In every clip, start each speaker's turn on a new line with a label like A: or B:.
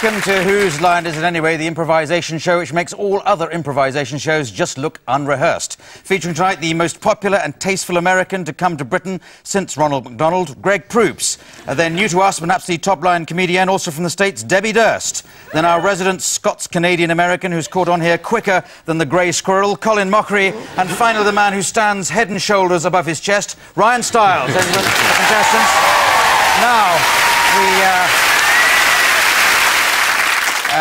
A: Welcome to Whose Line Is It Anyway, the improvisation show which makes all other improvisation shows just look unrehearsed. Featuring tonight the most popular and tasteful American to come to Britain since Ronald McDonald, Greg Proops. Then new to us, but an absolutely top-line comedian, also from the States, Debi Durst. Then our resident Scots-Canadian-American who's caught on here quicker than the grey squirrel, Colin Mochrie. And finally the man who stands head and shoulders above his chest, Ryan Stiles. Contestants. Now,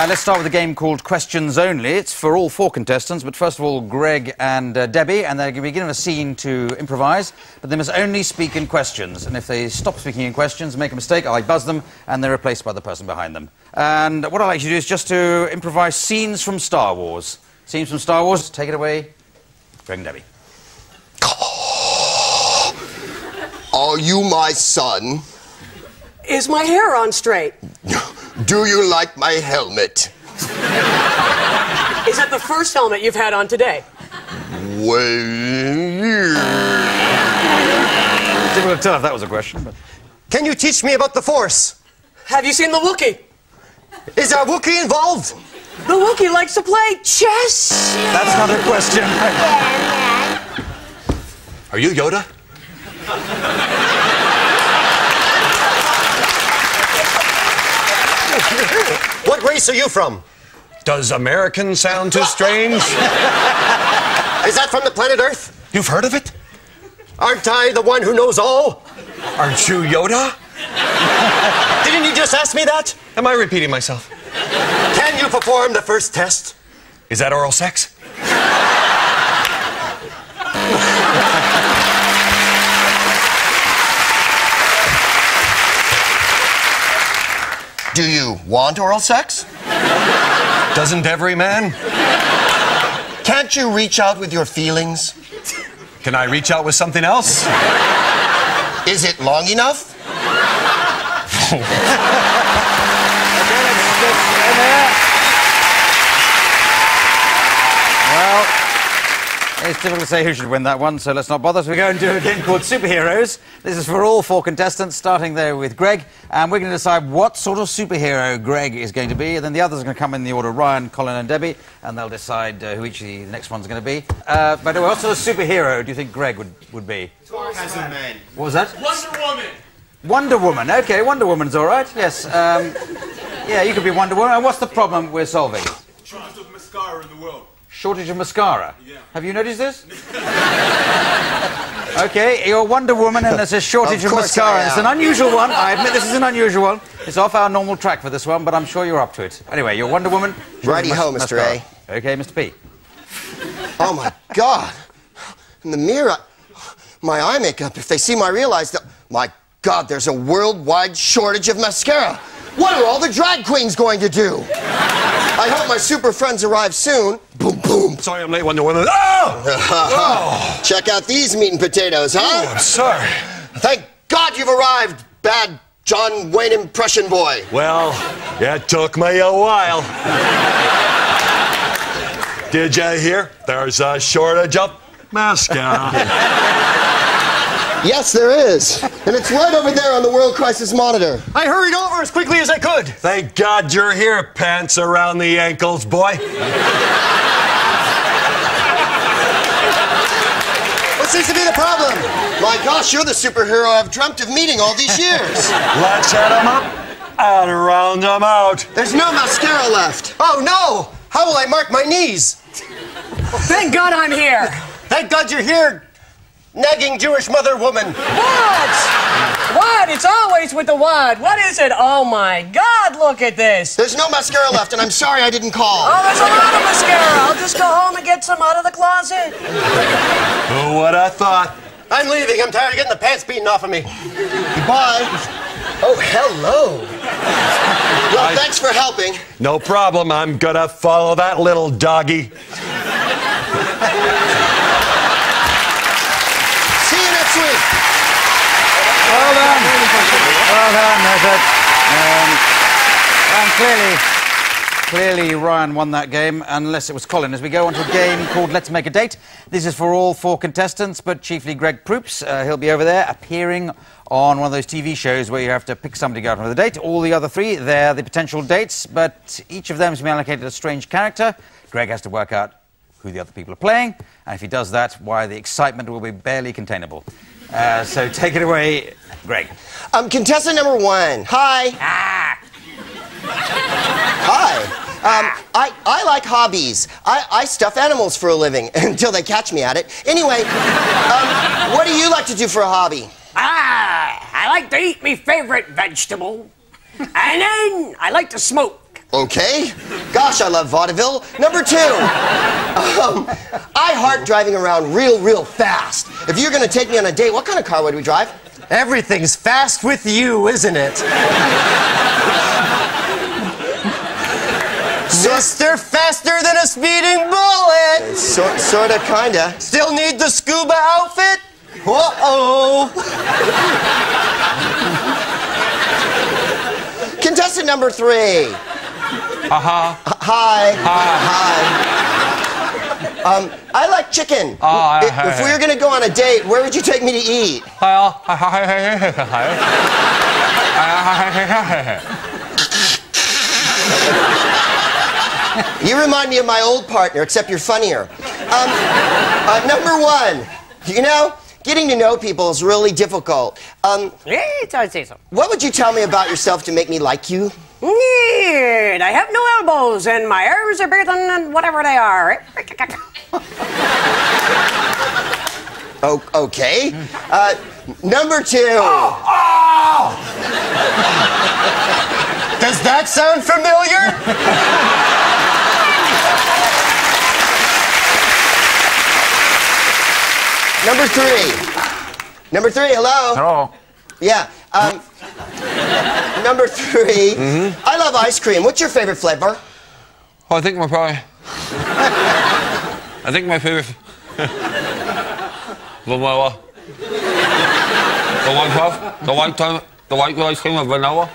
A: let's start with a game called Questions Only. It's for all four contestants, but first of all, Greg and Debi, and they're going to be given a scene to improvise, but they must only speak in questions. And if they stop speaking in questions, make a mistake, I buzz them, and they're replaced by the person behind them. And what I'd like you to do is just to improvise scenes from Star Wars. Scenes from Star Wars. Take it away, Greg and Debi.
B: Are you my son?
C: Is my hair on straight?
B: Do you like my helmet?
C: Is that the first helmet you've had on today?
B: Well...
A: Difficult to tell if that was a question, but...
D: Can you teach me about the Force?
C: Have you seen the Wookiee?
D: Is a Wookiee involved?
C: The Wookiee likes to play chess.
A: That's not a question.
B: Are you Yoda?
D: What race are you from?
E: Does American sound too strange?
D: Is that from the planet Earth?
E: You've heard of it?
D: Aren't I the one who knows all?
E: Aren't you Yoda?
D: Didn't you just ask me that?
E: Am I repeating myself?
D: Can you perform the first test?
E: Is that oral sex?
B: Do you want oral sex?
E: Doesn't every man?
B: Can't you reach out with your feelings?
E: Can I reach out with something else?
B: Is it long enough?
A: Well, it's difficult to say who should win that one, so let's not bother. So we go and do a game called Superheroes. This is for all four contestants, starting there with Greg, and we're going to decide what sort of superhero Greg is going to be, and then the others are going to come in the order Ryan, Colin and Debi, and they'll decide who each of the next one's going to be. By the way, what sort of superhero do you think Greg would be?
F: Handsome man.
A: What was that?
F: Wonder Woman.
A: Wonder Woman. OK, Wonder Woman's all right, yes. Yeah, you could be Wonder Woman. And what's the problem we're solving?
F: Shortest of mascara in the world.
A: Shortage of mascara?
F: Yeah.
A: Have you noticed this? OK, you're Wonder Woman and there's a shortage of mascara. It's an unusual one. I admit this is an unusual one. It's off our normal track for this one, but I'm sure you're up to it. Anyway, you're Wonder Woman.
B: Righty-ho, Mr. A.
A: OK, Mr. P.
B: Oh, my God. In the mirror, my eye makeup, if they see my realize that... My God, there's a worldwide shortage of mascara. What are all the drag queens going to do? I hope my super friends arrive soon. Boom, boom.
E: Sorry I'm late, Wonder Woman. Oh!
B: Check out these meat and potatoes, huh?
E: Oh, I'm sorry.
B: Thank God you've arrived, bad John Wayne impression boy.
E: Well, it took me a while. Did you hear? There's a shortage of mascara.
B: Yes, there is. And it's right over there on the World Crisis Monitor.
D: I hurried over as quickly as I could.
E: Thank God you're here, pants around the ankles, boy.
B: What seems to be the problem? My gosh, you're the superhero I've dreamt of meeting all these years.
E: Let's head them up and round them out.
B: There's no mascara left.
D: Oh, no! How will I mark my knees?
C: Thank God I'm here.
D: Thank God you're here, nagging Jewish mother woman.
C: What? It's always with the what. What is it? Oh, my God, look at this.
B: There's no mascara left, and I'm sorry I didn't call.
C: Oh, there's a lot of mascara. I'll just go home and get some out of the closet.
E: Who would have thought?
D: I'm leaving. I'm tired of getting the pants beaten off of me.
B: Goodbye. Oh, hello. Well, thanks for helping.
E: No problem. I'm gonna follow that little doggy.
B: See you next week.
A: Well done. Well done, that's it. And Clearly, Ryan won that game, unless it was Colin. As we go on to a game called Let's Make a Date. This is for all 4 contestants, but chiefly Greg Proops. He'll be over there, appearing on one of those TV shows where you have to pick somebody to go out on a date. All the other 3, they're the potential dates, but each of them has been allocated a strange character. Greg has to work out who the other people are playing, and if he does that, why, the excitement will be barely containable. So take it away, Greg.
B: Contestant number 1. Hi. Hi. I like hobbies. I stuff animals for a living until they catch me at it. Anyway, what do you like to do for a hobby?
C: I like to eat my favorite vegetable. And then I like to smoke.
B: Okay. Gosh, I love vaudeville. Number 2. I heart driving around real fast. If you're going to take me on a date, what kind of car would we drive?
D: Everything's fast with you, isn't it? Mister, faster than a speeding bullet.
B: Sorta, kinda.
D: Still need the scuba outfit? Uh-oh.
B: Contestant number 3.
E: Aha.
B: Hi. I like chicken. If we were gonna go on a date, where would you take me to eat? You remind me of my old partner, except you're funnier. Number 1. You know, getting to know people is really difficult. What would you tell me about yourself to make me like you?
C: I have no elbows, and my arms are bigger than whatever they are.
B: Okay. Number 2.
D: Does that sound familiar?
B: Number 3. Number 3, hello?
E: Hello.
B: Yeah. Number 3. I love ice cream. What's your favorite flavor?
G: I think my favorite vanilla. The white ice cream with vanilla.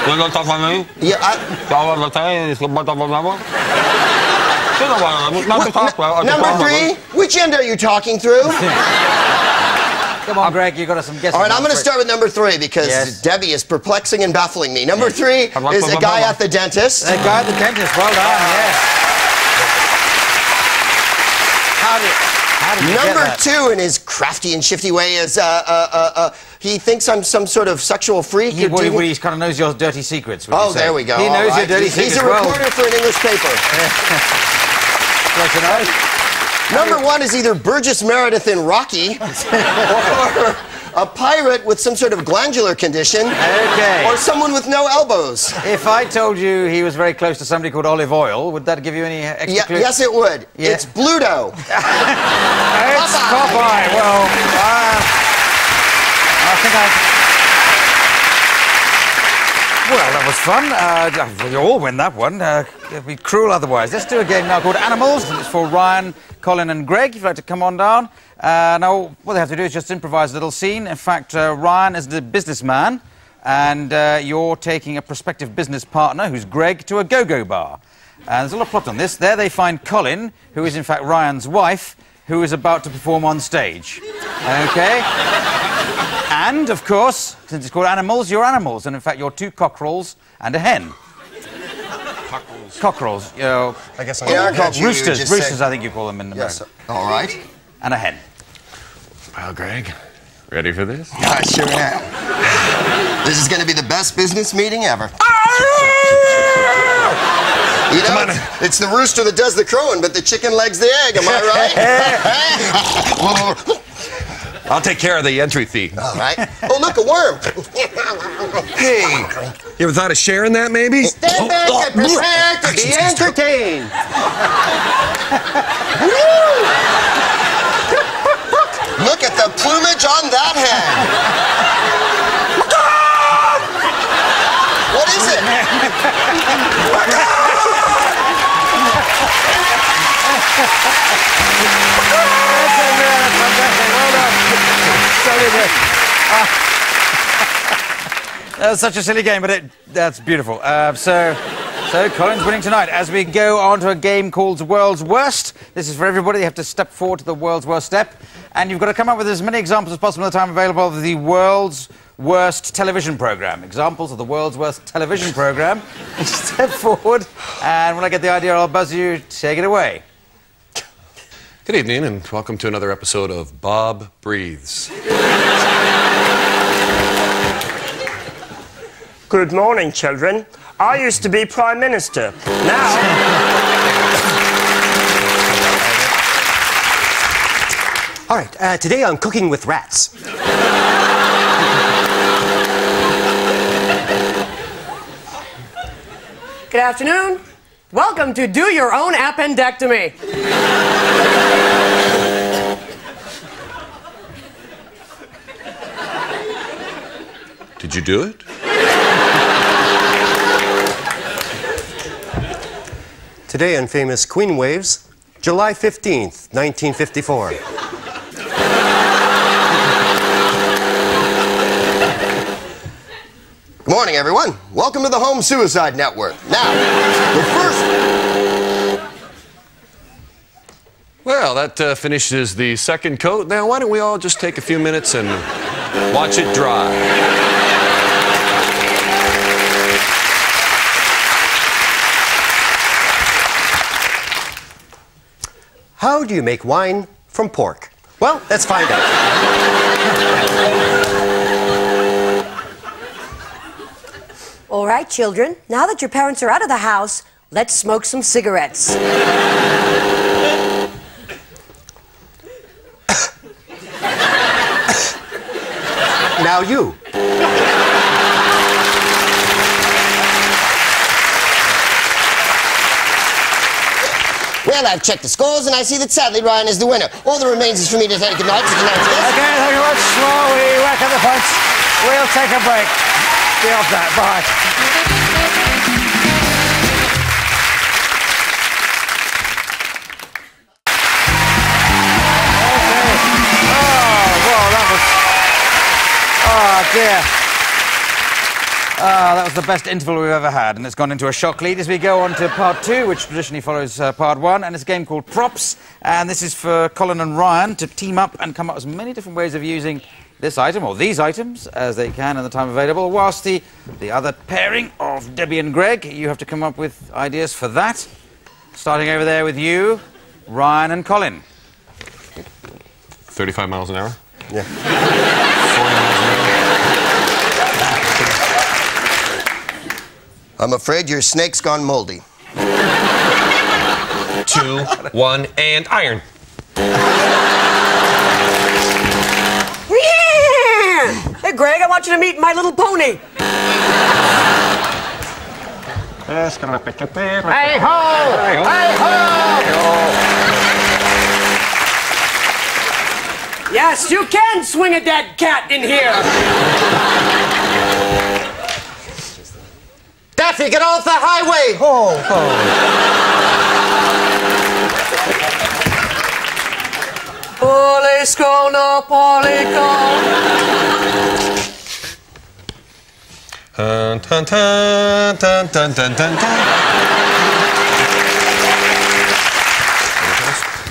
G: You know what I mean?
B: Yeah. Number 3. Which end are you talking through?
A: Come on, Greg, you've got some guesses.
B: All right, I'm going to start with number 3 because Debbie is perplexing and baffling me. Number 3 is a guy at the dentist.
A: The guy at the dentist, well done, yes. How did you
B: Number
A: get that?
B: 2, in his crafty and shifty way, is he thinks I'm some sort of sexual freak.
A: He kind of knows your dirty secrets.
B: Oh, there we go.
A: He knows your dirty secrets.
B: He's a reporter for an English paper.
A: Close enough.
B: Number 1 is either Burgess Meredith in Rocky, or a pirate with some sort of glandular condition, or someone with no elbows.
A: If I told you he was very close to somebody called Olive Oil, would that give you any extra clues?
B: Yes, it would.
A: Yeah.
B: It's Bluto.
A: It's Popeye. Well, I think Well, that was fun. You all win that one. It'd be cruel otherwise. Let's do a game now called Animals. It's for Ryan, Colin and Greg. If you'd like to come on down. Now, what they have to do is just improvise a little scene. In fact, Ryan is the businessman, and you're taking a prospective business partner, who's Greg, to a go-go bar. And there's a lot of plot on this. There they find Colin, who is in fact Ryan's wife, who is about to perform on stage. Okay? And, of course, since it's called Animals, you're animals. And, in fact, you're 2 cockerels and a hen. Cockerels. You know,
D: I guess
A: roosters. Roosters, I think you call them in America.
B: Yes. All right.
A: And a hen.
E: Well, Greg, ready for this?
B: I sure am. This is going to be the best business meeting ever. You know, it's the rooster that does the crowing, but the chicken legs the egg, am I right?
E: I'll take care of the entry fee.
B: All right. Oh, look, a worm.
E: Hey, you ever thought of sharing that, maybe?
D: Stand back and prepare to be entertained.
B: Look at the plumage on that hen. What is it?
A: That was such a silly game, but that's beautiful. So, So Colin's winning tonight. As we go on to a game called World's Worst, this is for everybody. You have to step forward to the World's Worst step, and you've got to come up with as many examples as possible in the time available of the World's Worst television programme. Examples of the World's Worst television programme. Step forward, and when I get the idea, I'll buzz you. Take it away.
H: Good evening, and welcome to another episode of Bob Breathes.
C: Good morning, children. I used to be Prime Minister. Now...
D: All right, today I'm cooking with rats.
C: Good afternoon. Welcome to Do Your Own Appendectomy.
H: Did you do it?
D: Today on Famous Queen Waves, July 15th, 1954.
B: Good morning, everyone. Welcome to the Home Suicide Network. Now, the first...
H: Well, that finishes the second coat. Now, why don't we all just take a few minutes and watch it dry?
D: How do you make wine from pork? Well, let's find out.
I: All right, children, now that your parents are out of the house, let's smoke some cigarettes.
D: Now you.
B: Well, I've checked the scores, and I see that sadly Ryan is the winner. All that remains is for me to say goodnight to tonight's guest.
A: Okay, thank you very much. Well, we work at the points. We'll take a break. Be off that. Bye. That was the best interval we've ever had, and it's gone into a shock lead as we go on to part 2, which traditionally follows part 1, and it's a game called Proops, and this is for Colin and Ryan to team up and come up with as many different ways of using this item, or these items, as they can in the time available, whilst the other pairing of Debi and Greg, you have to come up with ideas for that. Starting over there with you, Ryan and Colin.
H: 35 miles an hour?
D: Yeah.
H: 40 miles an hour?
B: I'm afraid your snake's gone moldy.
H: 2, 1, and iron.
C: Hey, Greg, I want you to meet My Little Pony. Hey ho! Hey ho! Yes, you can swing a dead cat in here.
D: Daffy, get off the highway! Oh,
C: Poliskono, polikon.
H: Dun, dun, dun, dun, dun, dun, dun, dun.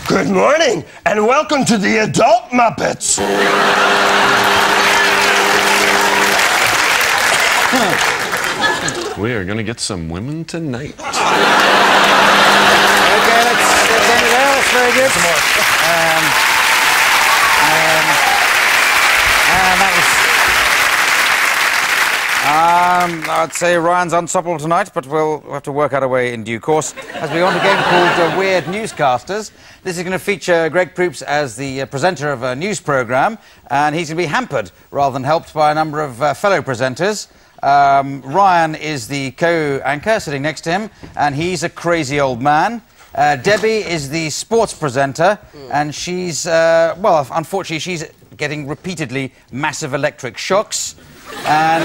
D: Good morning, and welcome to the Adult Muppets.
H: We are going to get some women tonight.
A: Okay, let's end it there. That's very good. Some more. And that was... I'd say Ryan's unstoppable tonight, but we'll have to work out a way in due course. As we go on to a game called Weird Newscasters. This is going to feature Greg Proops as the presenter of a news programme, and he's going to be hampered rather than helped by a number of fellow presenters. Ryan is the co-anchor sitting next to him, and he's a crazy old man. Debi is the sports presenter, and she's, well, unfortunately, she's getting repeatedly massive electric shocks. And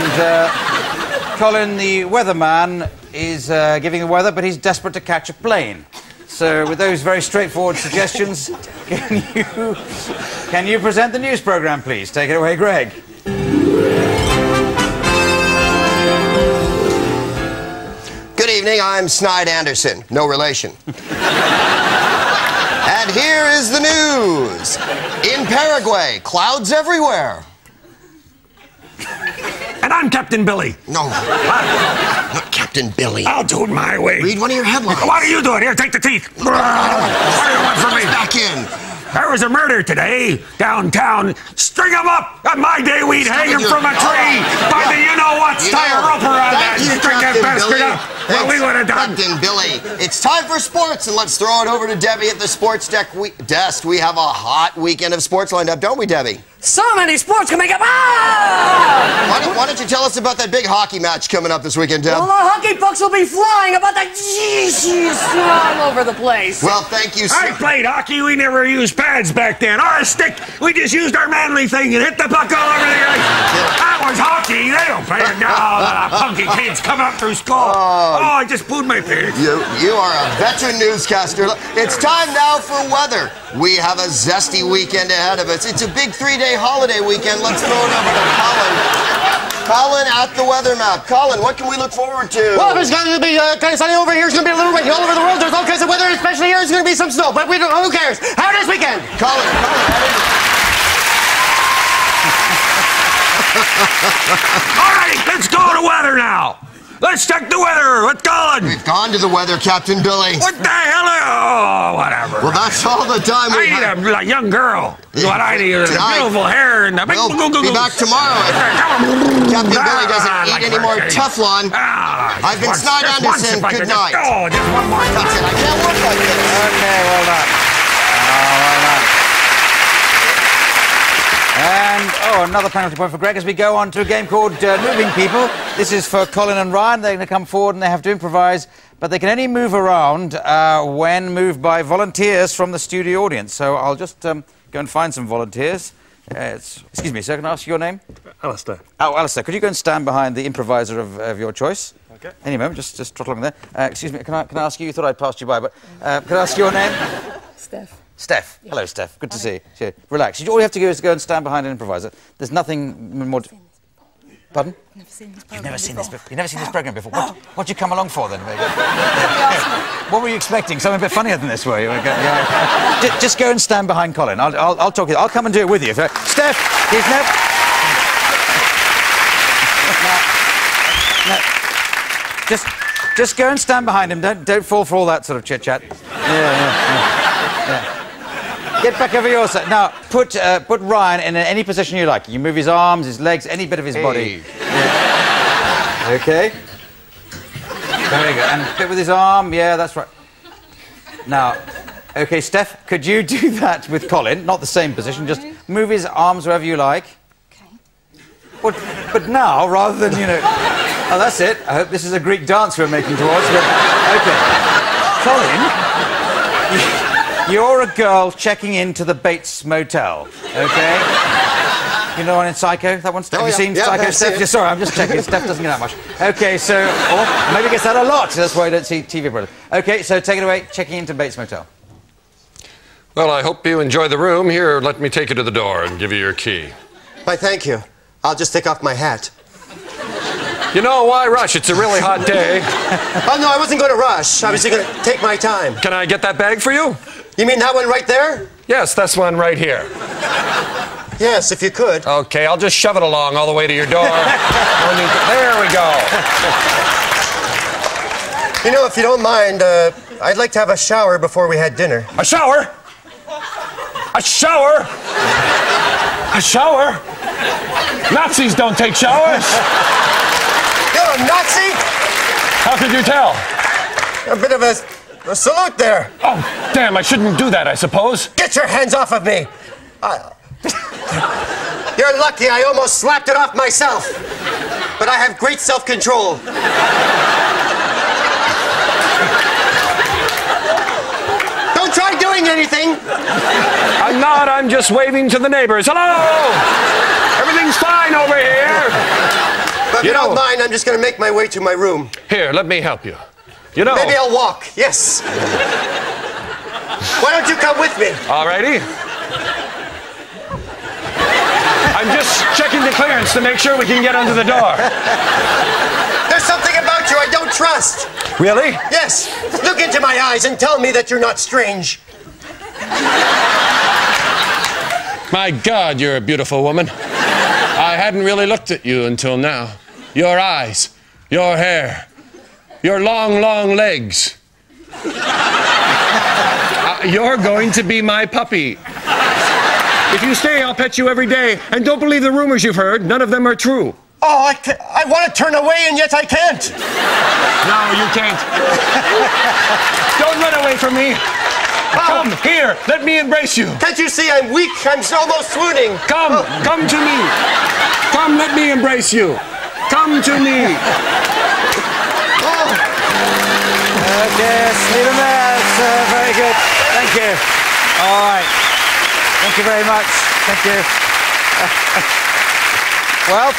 A: Colin, the weatherman, is giving the weather, but he's desperate to catch a plane. So, with those very straightforward suggestions, can you present the news programme, please? Take it away, Greg.
B: Good evening. I'm Snide Anderson. No relation. And here is the news. In Paraguay, clouds everywhere.
E: And I'm Captain Billy.
B: No, not Captain Billy.
E: I'll do it my way.
B: Read one of your headlines.
E: What are you doing? Here, take the teeth. What do you want from me?
B: Back in.
E: There was a murder today downtown. String him up. On my day, we'd hang him from a tree. By the you-know-what, tie a rope around that and string that bastard up. What we would have done.
B: Captain Billy. It's time for sports, and let's throw it over to Debbie at the sports desk. We have a hot weekend of sports lined up, don't we, Debbie?
C: So many sports can make up. Ah!
B: Why don't you tell us about that big hockey match coming up this weekend, Deb?
C: Well, the hockey pucks will be flying about the all over the place.
B: Well, thank you, sir.
E: I played hockey. We never used pads back then. Or a stick. We just used our manly thing and hit the puck all over the ice. That was hockey. They don't play it now. The punky kids coming up through school. Oh, I just booed my pants.
B: You are a veteran newscaster. It's time now for weather. We have a zesty weekend ahead of us. It's a big 3-day holiday weekend. Let's throw it over to Colin. Colin at the weather map. Colin, what can we look forward to?
J: Well, it's going to be kind of sunny over here. It's going to be a little rainy all over the world. There's all kinds of weather, especially here. It's going to be some snow, but we don't. Who cares? Have a nice weekend.
B: Colin.
E: All right, let's go to weather now. Let's check the weather with Colin.
B: We've gone to the weather, Captain Billy.
E: What the hell? Oh, whatever.
B: Well, that's all the time we have.
E: I need a young girl. What I need is beautiful hair and a big...
B: We'll be back tomorrow. Captain Billy doesn't eat any more Teflon. I've been Snide Anderson. Good night.
E: Oh, just one more time.
B: That's it. I can't work like this.
A: Okay, well done. Well done. And, another penalty point for Greg as we go on to a game called Moving People. This is for Colin and Ryan. They're going to come forward and they have to improvise, but they can only move around when moved by volunteers from the studio audience. So I'll just go and find some volunteers. Excuse me, sir, can I ask your name?
D: Alistair.
A: Oh, Alistair, could you go and stand behind the improviser of your choice?
D: Okay.
A: Any moment, just trot along there. Excuse me, can I ask you? You thought I'd passed you by, but can I ask your name?
C: Steph.
A: Steph. Yeah. Hello, Steph. Good to see you. Relax. All you have to do is go and stand behind an improviser. There's nothing more... Pardon?
K: Never seen this
A: You've never seen this program before. What'd you come along for, then? What were you expecting? Something a bit funnier than this, were you? Just go and stand behind Colin. I'll talk to you. I'll come and do it with you. Steph, he's no. Just go and stand behind him. Don't fall for all that sort of chit-chat. Yeah. Get back over your side. Now, put Ryan in any position you like. You move his arms, his legs, any bit of his body. Yeah. Okay. There you go. And a bit with his arm. Yeah, that's right. Now, okay, Steph, could you do that with Colin? Not the same position, just move his arms wherever you like. Okay. But now, rather than, Oh, that's it. I hope this is a Greek dance we're making towards. Okay. Colin... You're a girl checking into the Bates Motel, okay? You know one in Psycho? That one's... Have you seen Psycho, Steph? Sorry, I'm just checking. Steph doesn't get that much. Okay, so... Or maybe gets that a lot. That's why I don't see TV brothers. Okay, so take it away. Checking into Bates Motel.
H: Well, I hope you enjoy the room. Here, let me take you to the door and give you your key.
D: Why, thank you. I'll just take off my hat.
H: You know, why rush? It's a really hot day.
D: Oh, no, I wasn't going to rush. I was just going to take my time.
H: Can I get that bag for you?
D: You mean that one right there?
H: Yes, that's one right here.
D: Yes, if you could.
H: Okay, I'll just shove it along all the way to your door. There we go.
D: You know, if you don't mind, I'd like to have a shower before we had dinner.
E: A shower? A shower? A shower? Nazis don't take showers.
D: You're a Nazi?
E: How could you tell?
D: A bit of a salute there.
E: Oh, damn, I shouldn't do that, I suppose.
D: Get your hands off of me. You're lucky I almost slapped it off myself. But I have great self-control. Don't try doing anything.
H: I'm not, I'm just waving to the neighbors. Hello! Everything's fine over here.
D: But if you don't mind, I'm just going to make my way to my room.
H: Here, let me help you.
D: Maybe I'll walk, yes. Why don't you come with me?
H: All righty.
E: I'm just checking the clearance to make sure we can get under the door.
J: There's something about you I don't trust.
E: Really?
J: Yes. Look into my eyes and tell me that you're not strange.
H: My God, you're a beautiful woman. I hadn't really looked at you until now. Your eyes, your hair, your long, long legs. You're going to be my puppy. If you stay, I'll pet you every day. And don't believe the rumors you've heard. None of them are true.
J: Oh, I want to turn away, and yet I can't.
E: No, you can't. Don't run away from me. Come here. Let me embrace you.
J: Can't you see I'm weak? I'm almost swooning.
E: Come to me. Come, let me embrace you. Come to me.
A: Yes, leave him there. That's very good. Thank you. All right. Thank you very much. Thank you. Well,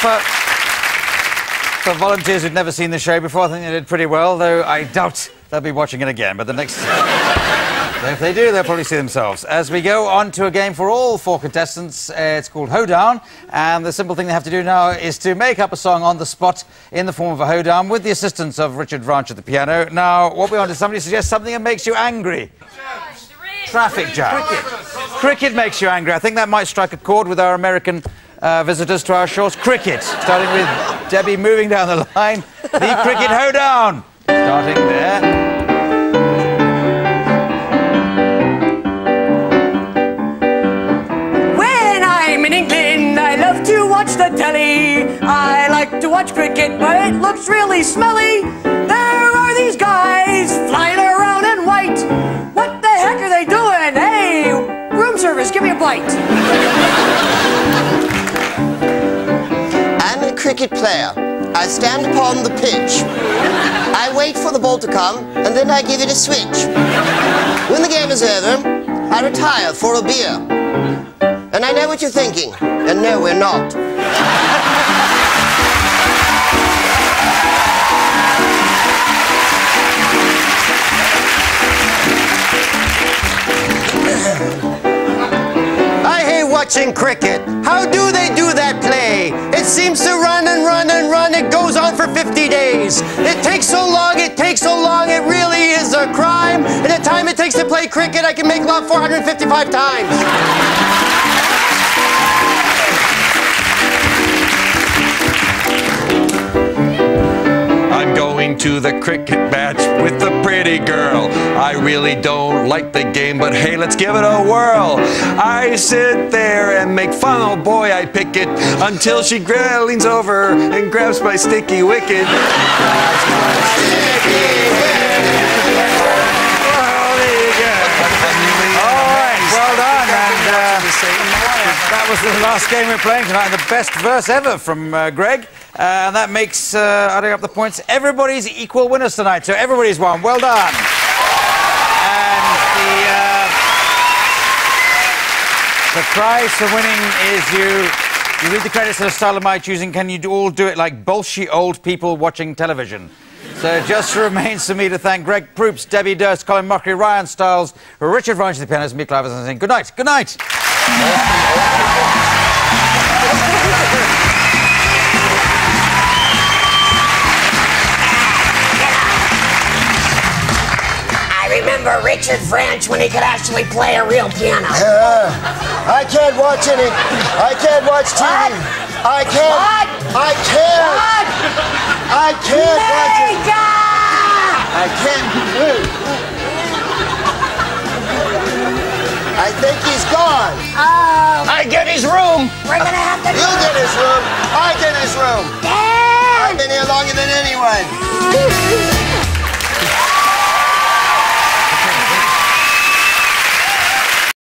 A: for volunteers who've never seen the show before, I think they did pretty well, though I doubt they'll be watching it again. But the next... if they do, they'll probably see themselves. As we go on to a game for all 4 contestants, it's called Hoedown, and the simple thing they have to do now is to make up a song on the spot in the form of a hoedown with the assistance of Richard Branch at the piano. Now, what we want is somebody suggest something that makes you angry. Traffic jam. Cricket makes you angry. I think that might strike a chord with our American visitors to our shores. Cricket, starting with Debi moving down the line. The cricket hoedown. Starting there.
C: In England, I love to watch the telly. I like to watch cricket, but it looks really smelly. There are these guys flying around in white. What the heck are they doing? Hey, room service, give me a bite.
B: I'm a cricket player. I stand upon the pitch. I wait for the ball to come, and then I give it a switch. When the game is over, I retire for a beer. And I know what you're thinking, and no, we're not.
J: I hate watching cricket. How do they do that play? It seems to run and run and run. It goes on for 50 days. It takes so long, it really is a crime. And the time it takes to play cricket, I can make about 455 times.
H: I'm going to the cricket match with the pretty girl. I really don't like the game, but hey, let's give it a whirl. I sit there and make fun, oh boy, I pick it, until she leans over and grabs my sticky wicket.
A: That was the last game we're playing tonight, and the best verse ever from Greg. And that makes, adding up the points, everybody's equal winners tonight. So everybody's won. Well done. And the prize for winning is you read the credits of the style of my choosing. Can you all do it like bolshy old people watching television? So it just remains for me to thank Greg Proops, Debi, Durst, Colin, Mochrie, Ryan, Stiles, Richard Branch, the pianist, and me, Clive, and saying good night. Good night.
I: I remember Richard Branch when he could actually play a real piano.
B: I can't watch TV.
I: What?
B: I can't.
I: What?
B: I can't.
I: What?
B: I can't watch it.
I: Mega!
B: I can't. I think he's gone.
I: Oh.
J: I get his room.
I: We're gonna have to...
B: You get his room. I get his room.
I: Dad!
B: I've been here longer than anyone.